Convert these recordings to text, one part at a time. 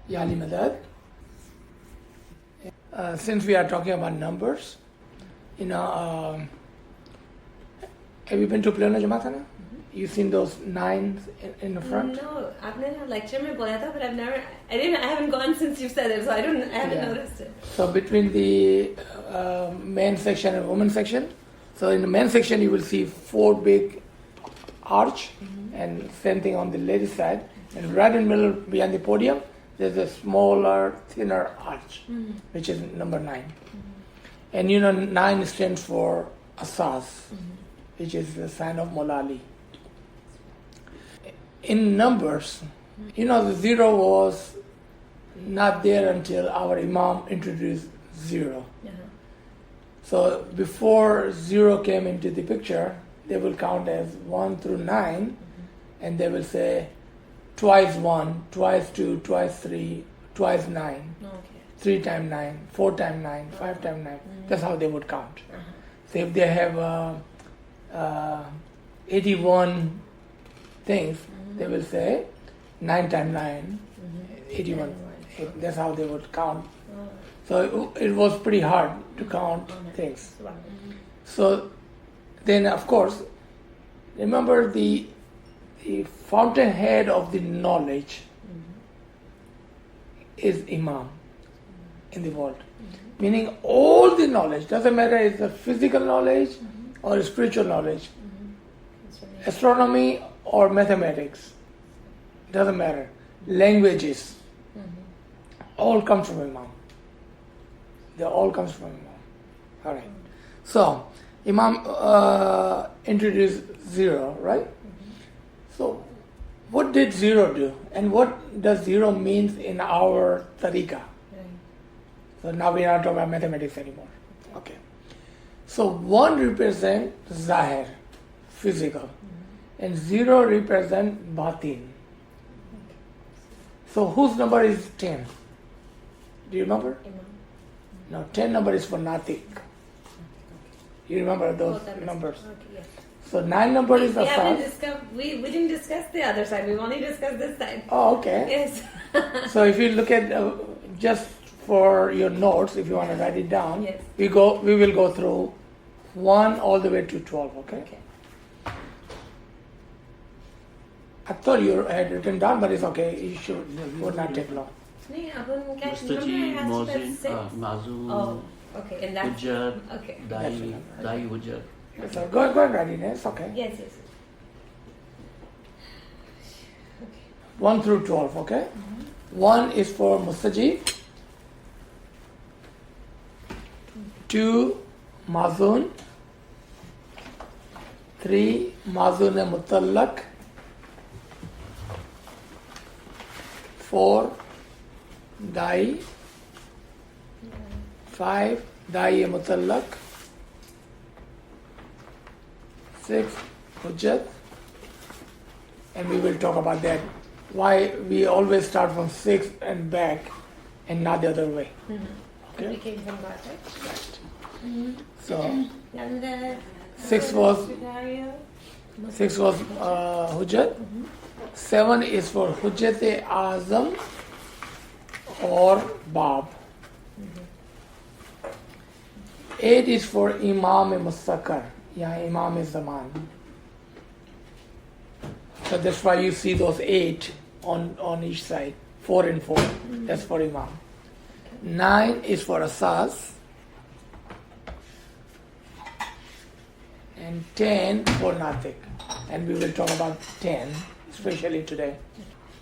Yali Madad. Since we are talking about numbers, have you been to Plano Jamathana? You've seen those nines in the front? No, I've never lecture mein bolaya tha, but I haven't gone since you said it, so I haven't noticed it. So between the men's section and women's section, so in the men's section you will see 4 big arch, and same thing on the ladies' side, and right in the middle behind the podium there's a smaller, thinner arch, which is number 9. And 9 stands for AZIZ, which is the sign of Molali. In numbers, the 0 was not there until our Imam introduced 0. So before 0 came into the picture, they will count as 1 through 9, and they will say twice 1, twice 2, twice 3, twice 9, 3 times 9, 4 times 9, 5 times 9. That's how they would count. So if they have 81 things, they will say 9 times 9, 81. That's how they would count. So it was pretty hard to count things. So then, of course, remember the fountainhead of the knowledge is Imam in the world. Meaning all the knowledge, doesn't matter if it's a physical knowledge or spiritual knowledge, astronomy or mathematics, doesn't matter, languages, all comes from Imam. They all comes from Imam. Alright. So, Imam introduced 0, right? So, what did 0 do? And what does 0 means in our tariqah? So now we are not talking about mathematics anymore. Okay. So 1 represents Zahir, physical, and 0 represents Batin. So whose number is 10? Do you remember? No, 10 number is for Natik. You remember those numbers? Okay, yes. So 9 number is AZIZ. We didn't discuss the other side. We've only discussed this side. Oh, okay. Yes. So if you look at just for your notes, if you want to write it down, yes. we will go through 1 all the way to 12. Okay. I thought you had written down, but it's okay. It would not take long. Mustaji, Mozin, Mazun, okay, and that's Hujjat, okay. Dai Hujjat. So go and write it. It's okay. Yes. 1 through 12. Okay. 1 is for Mustaji. 2 Mazun. 3 Mazun e Mutallaq. 4 Dai. 5 Dai e Mutallaq. 6 Hujjat. And we will talk about that. Why we always start from 6 and back and not the other way. Okay? We came from that, right? So And 6 was Hujjat. 7 is for Hujjat-e-Azam or Bab. 8 is for Imam-e-Mustaqar. Imam-e-Zaman. So that's why you see those 8 on each side. 4 and 4. That's for Imam. 9 is for AZIZ. And 10 for Natik. And we will talk about 10, especially today.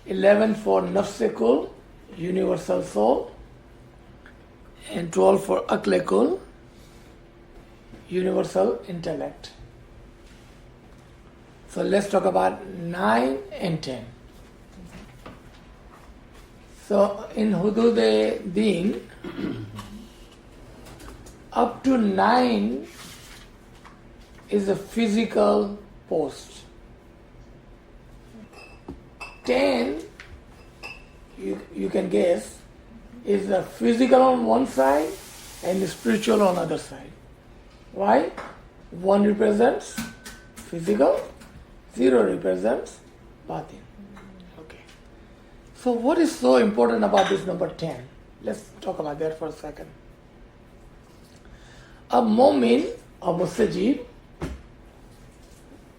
11 for Nafsekul, universal soul. And 12 for Aklekul, universal intellect. So let's talk about 9 and 10. So in Hudud Deen, up to 9 is a physical post. 10, you can guess, is a physical on one side and spiritual on the other side. Why? 1 represents physical, 0 represents batin. Okay. So what is so important about this number 10? Let's talk about that for a second. A mu'min, a mustajib,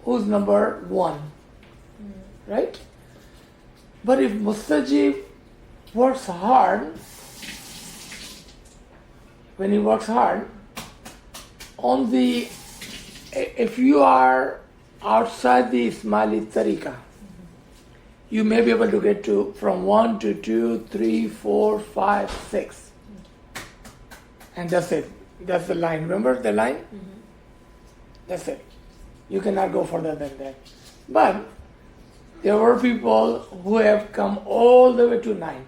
who's number 1, right? But if mustajib works hard, when he works hard, if you are outside the Ismaili tariqah, you may be able to get to from 1 to 2, 3, 4, 5, 6. And that's it. That's the line. Remember the line? That's it. You cannot go further than that. But there were people who have come all the way to 9,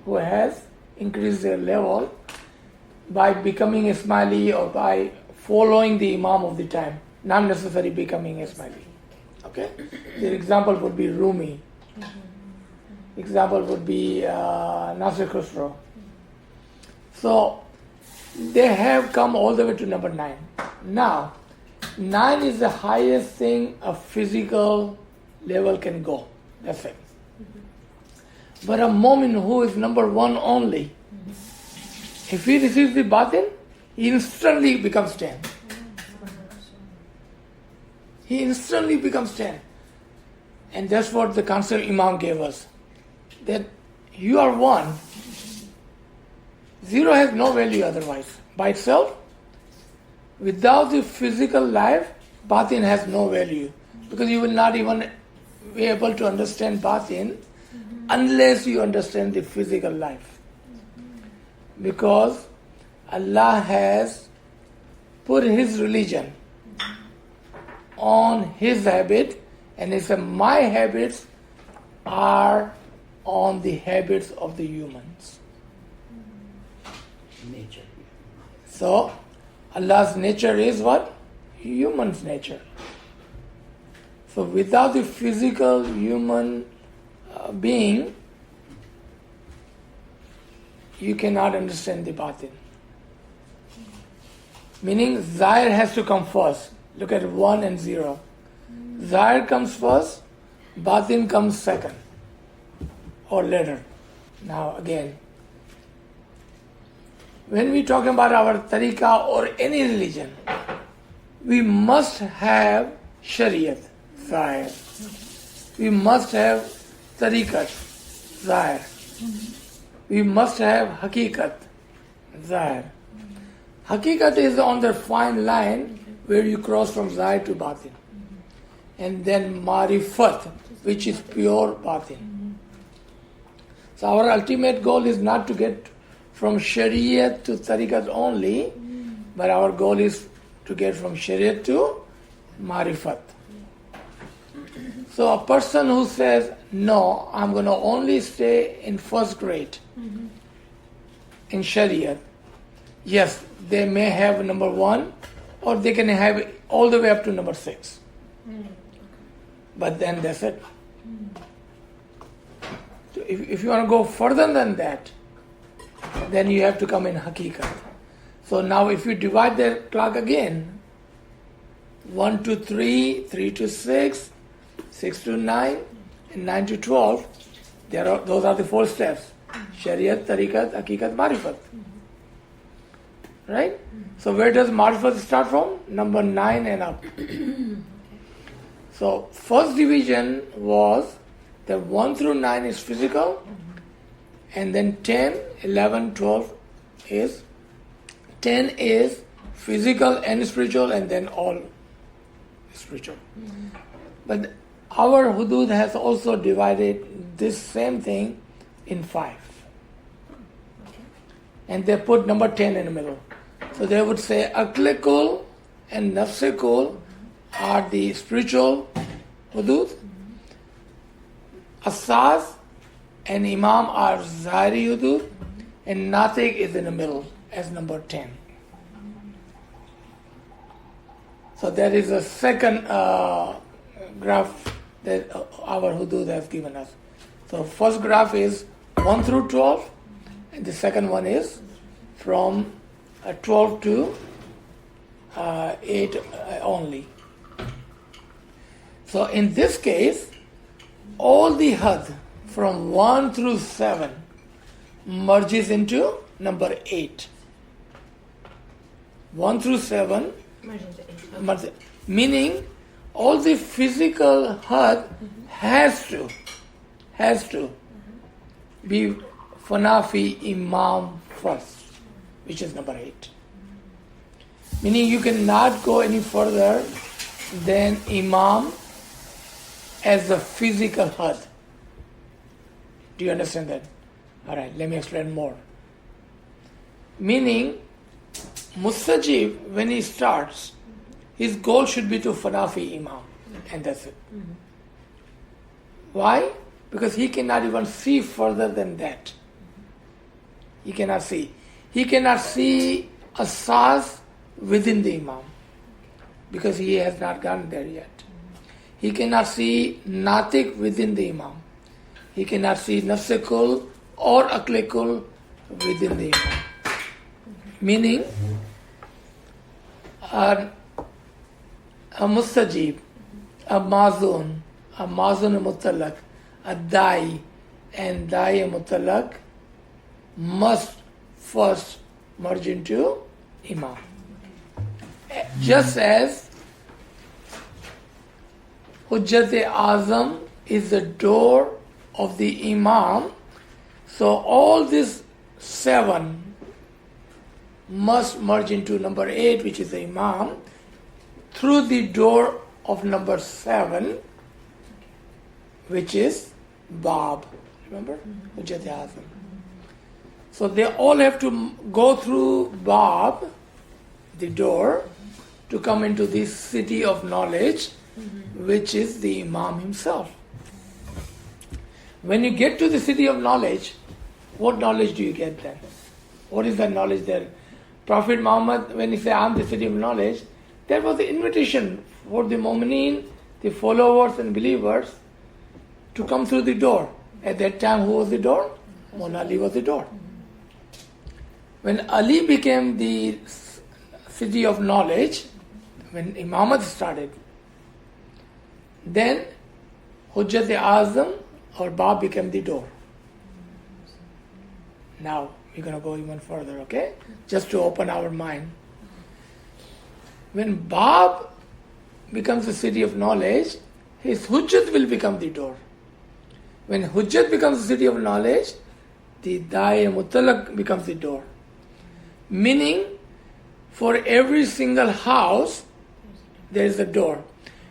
who has increased their level by becoming Ismaili or by following the Imam of the time, not necessarily becoming Ismaili. Okay? The example would be Rumi. Example would be Nasir Khusro. So they have come all the way to number 9. Now, 9 is the highest thing a physical level can go. That's it. But a mu'min who is number 1 only, if he receives the batin, he instantly becomes 10. He instantly becomes 10. And that's what the concept Imam gave us. That you are 1. 0 has no value otherwise. By itself, without the physical life, batin has no value. Because you will not even be able to understand batin unless you understand the physical life. Because Allah has put His religion on His habit, and He said, my habits are on the habits of the humans. Nature. So, Allah's nature is what? Human's nature. So, without the physical human being, you cannot understand the batin. Meaning, Zahir has to come first. Look at 1 and 0. Zahir comes first, batin comes second or later. Now again, when we talk about our tariqah or any religion, we must have shariat, Zahir. We must have tariqat, Zahir. We must have haqiqat, Zahir. Haqiqat is on the fine line where you cross from Zahir to batin. And then marifat, which is pure batin. So our ultimate goal is not to get from Shariat to Tariqat only, but our goal is to get from Shariat to marifat. So a person who says, no, I'm going to only stay in first grade in Shariat, yes, they may have number 1, or they can have it all the way up to number 6. But then that's it. So if you want to go further than that, then you have to come in haqiqat. So now if you divide the clock again, 1 to 3, 3 to 6, 6 to 9, and 9 to 12, those are the 4 steps. Shariat, tariqat, haqiqat, marifat. Right? So where does marifat start from? Number 9 and up. So first division was that 1 through 9 is physical, and then 10, 11, 12 is 10 is physical and spiritual, and then all spiritual. But our Hudud has also divided this same thing in 5. And they put number 10 in the middle. So they would say Aklikul and Nafsikul are the spiritual Hudud. Asaz and Imam are Zahiri Hudud, and Natik is in the middle as number 10. So there is a second graph that our Hudud has given us. So first graph is 1 through 12, and the second one is from 12 to 8 only. So in this case, all the had, from 1 through 7 merges into number 8. 1 through 7 Merge into eight. Okay. merge, meaning all the physical Hud has to be Fanafi Imam first, which is number 8. Meaning you cannot go any further than Imam as a physical Hud. Do you understand that? Alright, let me explain more. Meaning, Mustajib, when he starts, his goal should be to Fanafi Imam, and that's it. Why? Because he cannot even see further than that. He cannot see. He cannot see AZIZ within the Imam, because he has not gone there yet. He cannot see Natik within the Imam. He cannot see Nafsekul or Aklekul within the Imam. Meaning, a Mustajib, a Mazun Mutalak, a Dai and Dai Mutalak must first merge into Imam. Just as Hujjat-e-Azam is the door of the Imam, so all these 7 must merge into number 8, which is the Imam, through the door of number 7, which is Bab. Remember? Hujjat-e-Azam. So they all have to go through Bab, the door, to come into this city of knowledge, which is the Imam himself. When you get to the city of knowledge, what knowledge do you get then? What is that knowledge there? Prophet Muhammad, when he said, I am the city of knowledge, that was the invitation for the Mu'mineen, the followers and believers, to come through the door. At that time, who was the door? Mawla Ali was the door. When Ali became the city of knowledge, when Imamate started, then Hujjat-e-Azam or Bab became the door. Now we're going to go even further, okay? Just to open our mind. When Bab becomes the city of knowledge, his Hujjat will become the door. When Hujjat becomes the city of knowledge, the Dai Mutalak becomes the door. Meaning, for every single house, there is a door.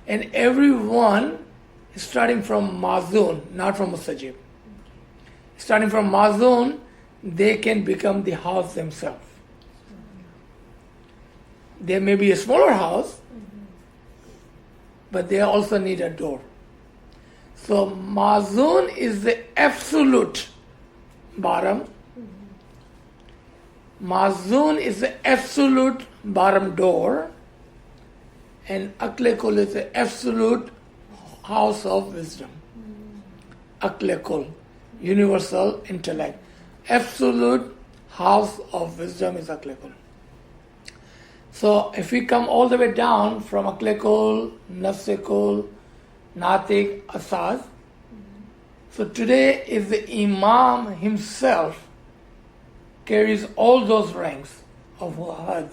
And every one is starting from Mazun, not from Mustajib. Starting from Mazun, they can become the house themselves. There may be a smaller house, but they also need a door. So Mazun is the absolute Baram. Mazun is the absolute Baram door, and Aklekul is the absolute house of wisdom. Aklekul, universal intellect. Absolute house of wisdom is Aklekul. So if we come all the way down from Aklekul, Nafsekul, Natik, AZIZ, so today is the Imam himself carries all those ranks of Hud.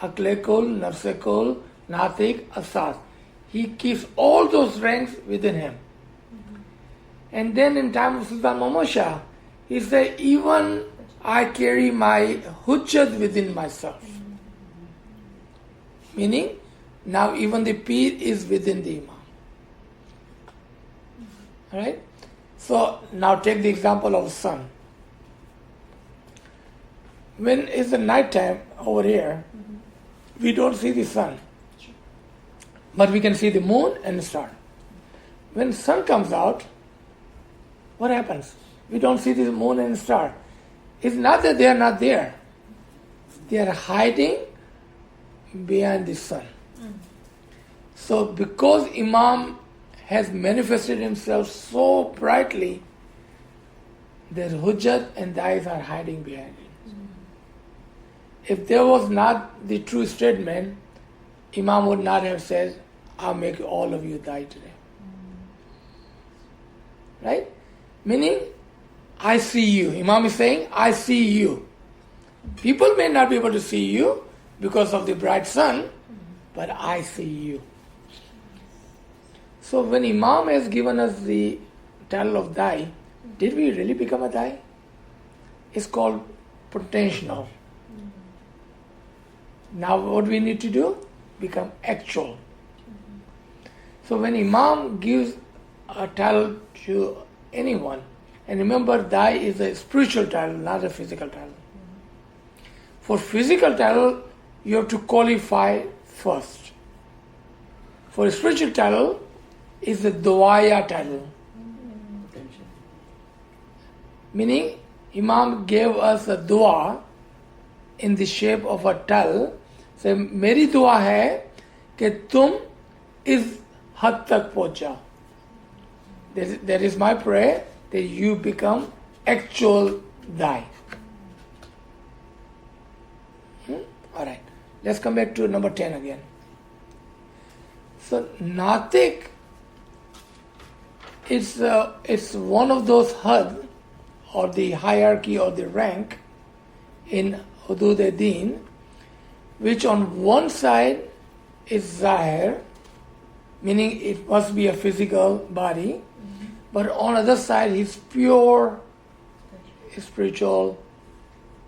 Aklekul, Nafsekul, Natik, AZIZ. He keeps all those ranks within him. And then in time of Sultan Muhammad Shah, he said, even I carry my Hujjat within myself. Meaning, now even the Pir is within the Imam. Alright? So, now take the example of sun. When it's the night time over here, we don't see the sun. But we can see the moon and the star. When sun comes out, what happens? We don't see the moon and the star. It's not that they are not there. They are hiding behind the sun. So because Imam has manifested himself so brightly, their Hujjat and Dais are hiding behind it. If there was not the true statement, Imam would not have said, I'll make all of you die today. Right? Meaning, I see you. Imam is saying, I see you. People may not be able to see you because of the bright sun, but I see you. So when Imam has given us the title of Dai, did we really become a Dai? It's called potential. Now what we need to do? Become actual. So when Imam gives a title to anyone, and remember Dai is a spiritual title, not a physical title. For physical title, you have to qualify first. For a spiritual title, is the Duaya title. Meaning, Imam gave us a dua in the shape of a title. So, मेरी दुआ है कि तुम इस हद तक पहुंच जाओ. That is my prayer, that you become actual Dai. Alright, let's come back to number 10 again. So, Natik, it's one of those Hud, or the hierarchy or the rank in Hudud Deen, which on one side is Zahir, meaning it must be a physical body, but on the other side he's pure spiritual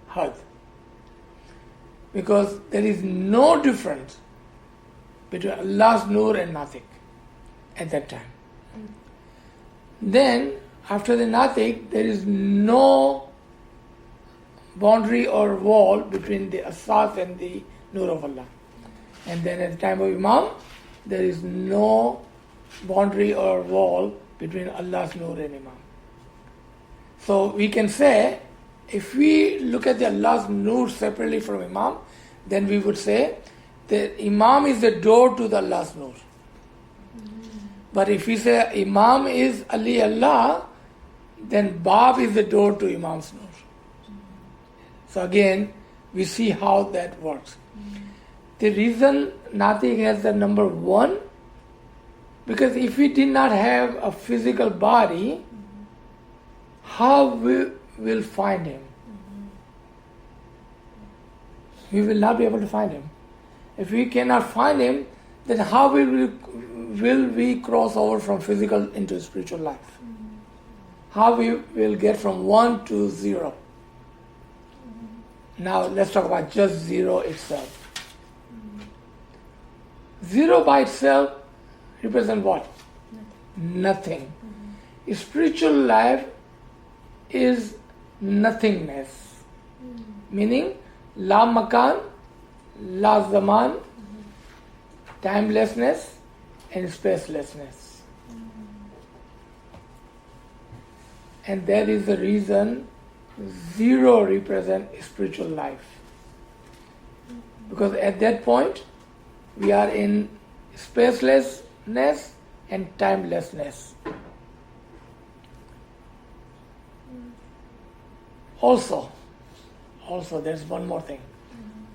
Hud. Because there is no difference between Allah's Nur and Natik at that time. Then, after the Natik, there is no boundary or wall between the Asas and the Nur of Allah. And then at the time of Imam, there is no boundary or wall between Allah's Nur and Imam. So we can say, if we look at the Allah's Nur separately from Imam, then we would say that Imam is the door to the Allah's Nur. But if we say Imam is Ali Allah, then Bab is the door to Imam's Nur. So again, we see how that works. The reason Natik has the number 1, because if we did not have a physical body, how we will find him? We will not be able to find him. If we cannot find him, then how will we cross over from physical into spiritual life? How we will get from 1 to 0? Now let's talk about just 0 itself. 0 by itself represents what? Nothing. Spiritual life is nothingness. Meaning, La Makan, La Zaman, timelessness and spacelessness. And that is the reason 0 represents spiritual life. Because at that point, we are in spacelessness and timelessness. Also, there's one more thing.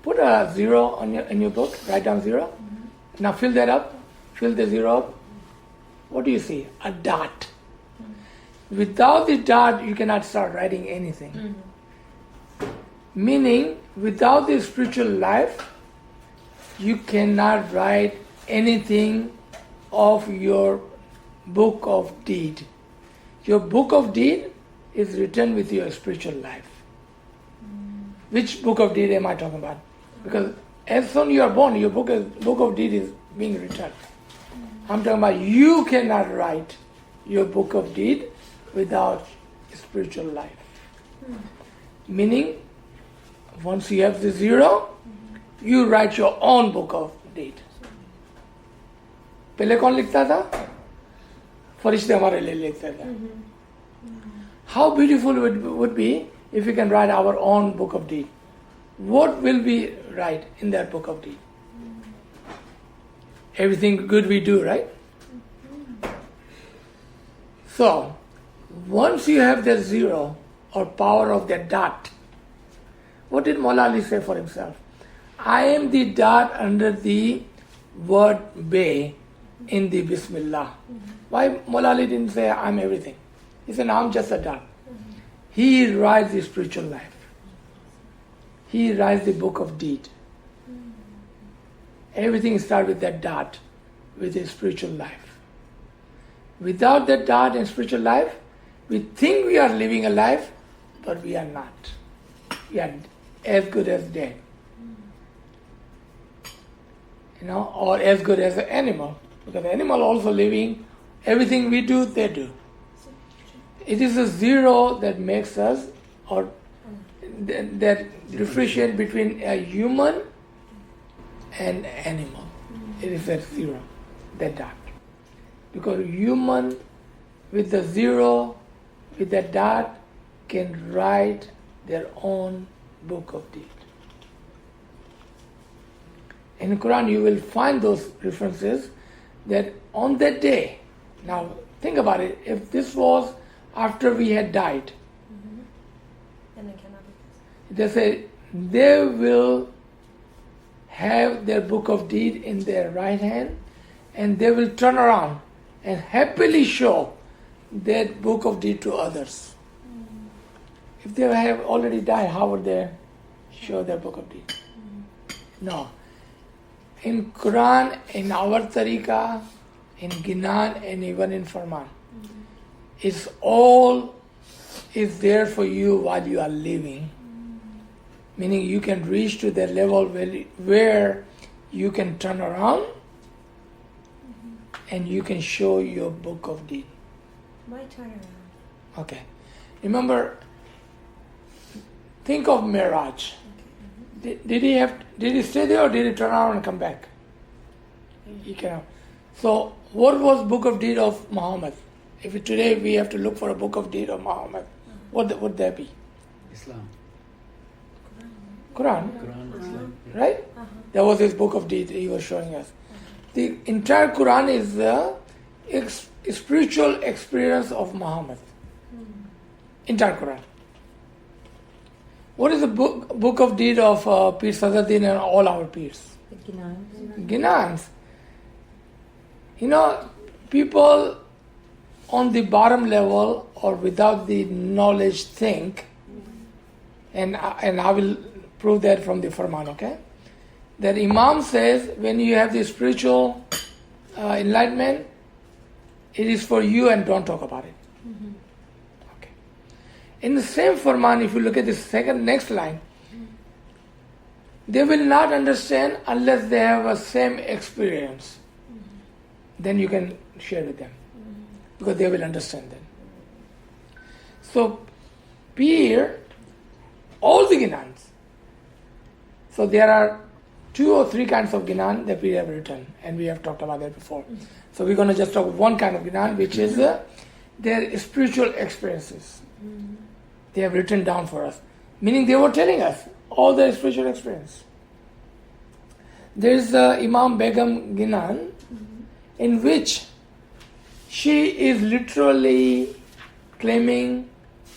Put a 0 in your book, write down 0. Now fill that up, fill the 0 up. What do you see? A dot. Without the dot, you cannot start writing anything. Meaning, without the spiritual life, you cannot write anything of your book of deed. Your book of deed is written with your spiritual life. Which book of deed am I talking about? Because as soon as you are born, your book of deed is being written. I'm talking about you cannot write your book of deed without spiritual life. Meaning, once you have the 0, you write your own book of deed. पहले कौन लिखता था? फरिश्ते हमारे लिए लिखते थे. How beautiful it would be if we can write our own book of deed. What will we write in that book of deed? Everything good we do, right? So, once you have that 0 or power of that dot, what did Maula Ali say for himself? I am the dot under the word Bay in the Bismillah. Why Maula Ali didn't say I'm everything? He said, I'm just a dot. He writes the spiritual life. He writes the book of deed. Everything starts with that dot, with his spiritual life. Without that dot and spiritual life, we think we are living a life, but we are not. We are as good as dead. Or as good as an animal. Because the animal also living, everything we do, they do. It is a zero that makes us, or that differentiate between a human and animal. It is that zero, that dot. Because human with the zero, with that dot, can write their own book of deed. In the Quran you will find those references that on that day, now think about it, if this was after we had died, they say they will have their book of deed in their right hand and they will turn around and happily show that book of deed to others. If they have already died, how would they show their book of deed? No. In Quran, in our tariqah, in Ginan, and even in Farman, it's all is there for you while you are living. Meaning you can reach to the level where you can turn around and you can show your book of deed. Why turn around? Okay. Remember, think of Miraj. Did he stay there or did he turn around and come back? He cannot. So what was book of deed of Muhammad? If today we have to look for a book of deed of Muhammad, what would that be? Islam. Quran. Islam. Right? That was his book of deed he was showing us. The entire Quran is the spiritual experience of Muhammad. Entire Quran. What is the book of deed of Pir Sadruddin and all our peers? Ginans. People on the bottom level or without the knowledge think, and I will prove that from the Farman, okay? That Imam says when you have the spiritual enlightenment, it is for you and don't talk about it. Okay. In the same Farman, if you look at the next line, they will not understand unless they have a same experience. Then you can share with them. Because they will understand then. So, Pir, all the Ginans. So there are 2 or 3 kinds of Ginan that we have written, and we have talked about that before. So we're going to just talk one kind of Ginan, which is their spiritual experiences. They have written down for us. Meaning they were telling us all their spiritual experience. There is Imam Begum Ginan, in which she is literally claiming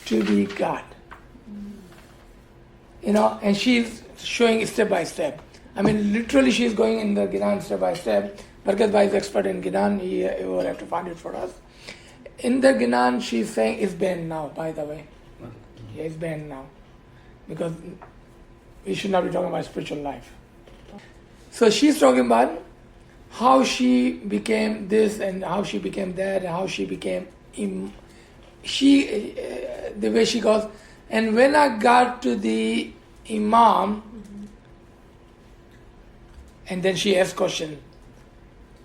to be God. And she is showing step by step. I mean, literally she is going in the Ginan step by step. Barkat Bhai is expert in Ginan, he will have to find it for us. In the Ginan, she is saying it's banned now, by the way. Yeah, it's banned now. Because we should not be talking about spiritual life. So she's talking about how she became this and how she became that and how she became the way she goes. And when I got to the Imam, and then she asked question,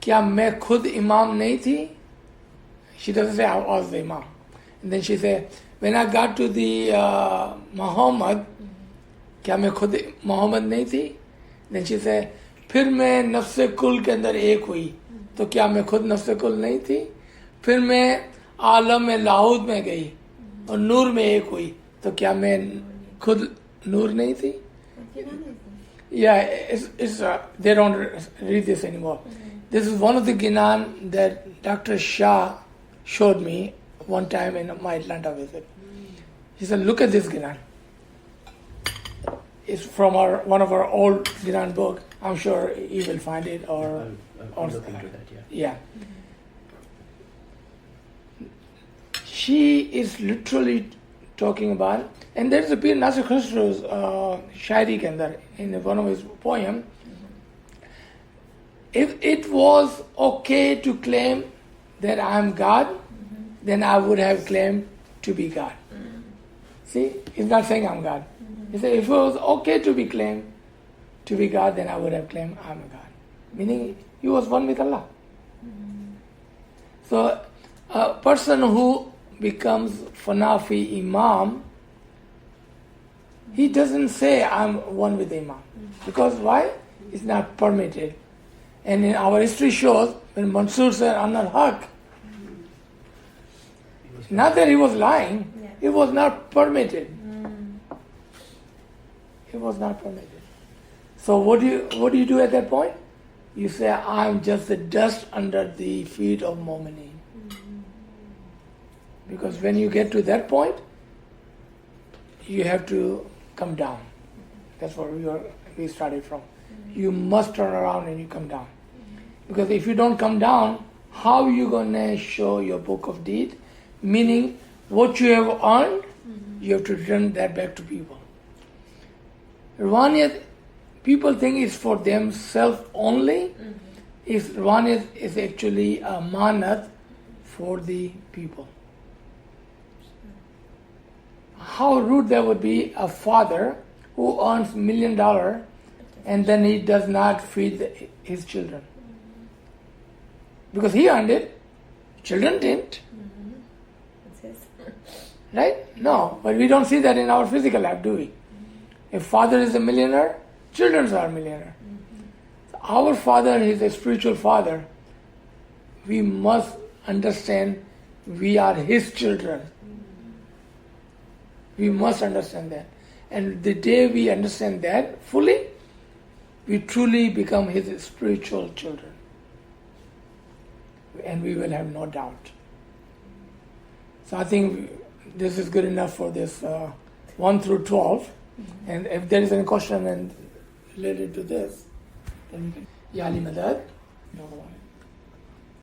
क्या मैं खुद इमाम नहीं थी? She doesn't say I was the Imam. And then she said, when I got to the Muhammad, क्या मैं खुद Muhammad नहीं थी? Then she said, फिर मैं नफ्स कुल के अंदर एक हुई, तो क्या मैं खुद नफ्स कुल नहीं थी? फिर मैं आलम में लाहूद में गई और नूर में एक हुई, तो क्या मैं खुद नूर नहीं थी? Yeah, they don't read this anymore. This is one of the Ginan that Dr. Shah showed me one time in my Atlanta visit. He said, look at this Ginan. It's from one of our old Ginan book. I'm sure you will find it or I'll look into that, yeah. she is literally talking about, and there is a Pir Nasir Khusro's shairi ke andar, in one of his poem. If it was okay to claim that I am God, then I would have claimed to be God. See, he's not saying I'm God. He said, if it was okay to be claimed to be God, then I would have claimed I'm a God. Meaning, he was one with Allah. So, a person who becomes Fanafi Imam, he doesn't say I'm one with the Imam. Because why? It's not permitted. And in our history shows, when Mansur said Anna Haq, not that he was lying, it was not permitted. It was not permitted. So what do you do at that point? You say, I'm just the dust under the feet of Mu'mineen. Because when you get to that point, you have to come down. That's where we started from. You must turn around and you come down. Because if you don't come down, how are you going to show your book of deed? Meaning, what you have earned, you have to return that back to people. Ruhaniyat, people think it's for themselves only. Ruhaniyat is actually a manat for the people. How rude that would be, a father who earns $1 million and then he does not feed his children. Because he earned it, children didn't. Right? No, but we don't see that in our physical life, do we? If father is a millionaire, children are a millionaire. So our father is a spiritual father. We must understand we are his children. We must understand that. And the day we understand that fully, we truly become his spiritual children. And we will have no doubt. So I think this is good enough for this 1 through 12. And if there is any question related to this, then Ya Ali Madad.